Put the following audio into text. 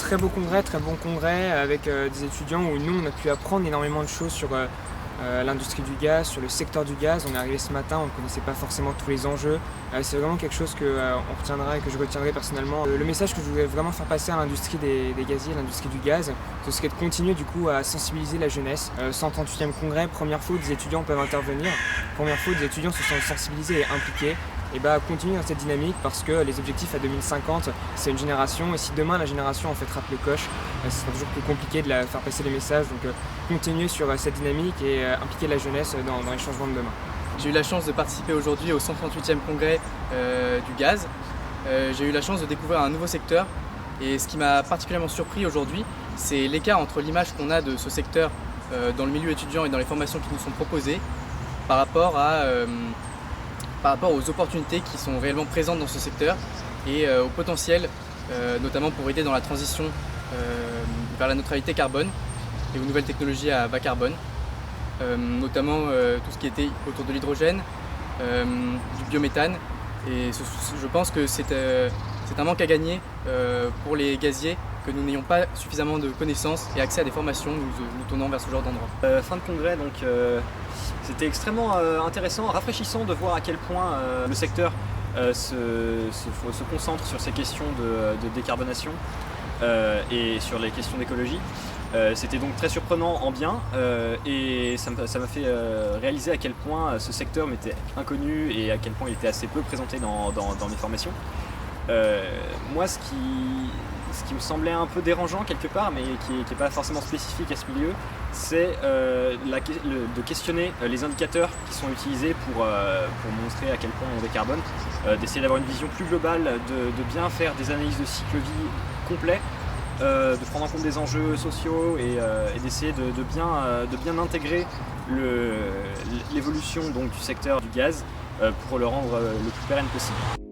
très beau congrès, très bon congrès avec des étudiants où nous on a pu apprendre énormément de choses sur l'industrie du gaz, sur le secteur du gaz. On est arrivé ce matin, on ne connaissait pas forcément tous les enjeux. C'est vraiment quelque chose on retiendra et que je retiendrai personnellement. Le message que je voulais vraiment faire passer à l'industrie des gaziers, à l'industrie du gaz, ce serait de continuer du coup à sensibiliser la jeunesse. 138e congrès, première fois où des étudiants peuvent intervenir, première fois où des étudiants se sentent sensibilisés et impliqués. Et continuer dans cette dynamique parce que les objectifs à 2050, c'est une génération, et si demain la génération en fait rate le coche, ce sera toujours plus compliqué de faire passer les messages. Donc continuer sur cette dynamique et impliquer la jeunesse dans les changements de demain. J'ai eu la chance de participer aujourd'hui au 138e congrès du gaz. J'ai eu la chance de découvrir un nouveau secteur, et ce qui m'a particulièrement surpris aujourd'hui, c'est l'écart entre l'image qu'on a de ce secteur dans le milieu étudiant et dans les formations qui nous sont proposées par rapport aux opportunités qui sont réellement présentes dans ce secteur et au potentiel, notamment pour aider dans la transition vers la neutralité carbone et aux nouvelles technologies à bas carbone, notamment tout ce qui était autour de l'hydrogène, du biométhane. Et je pense que c'est un manque à gagner pour les gaziers, que nous n'ayons pas suffisamment de connaissances et accès à des formations nous tournant vers ce genre d'endroit. Fin de congrès, donc c'était extrêmement intéressant, rafraîchissant de voir à quel point le secteur se concentre sur ces questions de décarbonation et sur les questions d'écologie. C'était donc très surprenant en bien et ça m'a fait réaliser à quel point ce secteur m'était inconnu et à quel point il était assez peu présenté dans mes formations. Moi, ce qui me semblait un peu dérangeant quelque part, mais qui n'est pas forcément spécifique à ce milieu, c'est de questionner les indicateurs qui sont utilisés pour montrer à quel point on décarbone, d'essayer d'avoir une vision plus globale, de bien faire des analyses de cycle vie complet, de prendre en compte des enjeux sociaux et d'essayer de bien intégrer l'évolution donc du secteur du gaz pour le rendre le plus pérenne possible.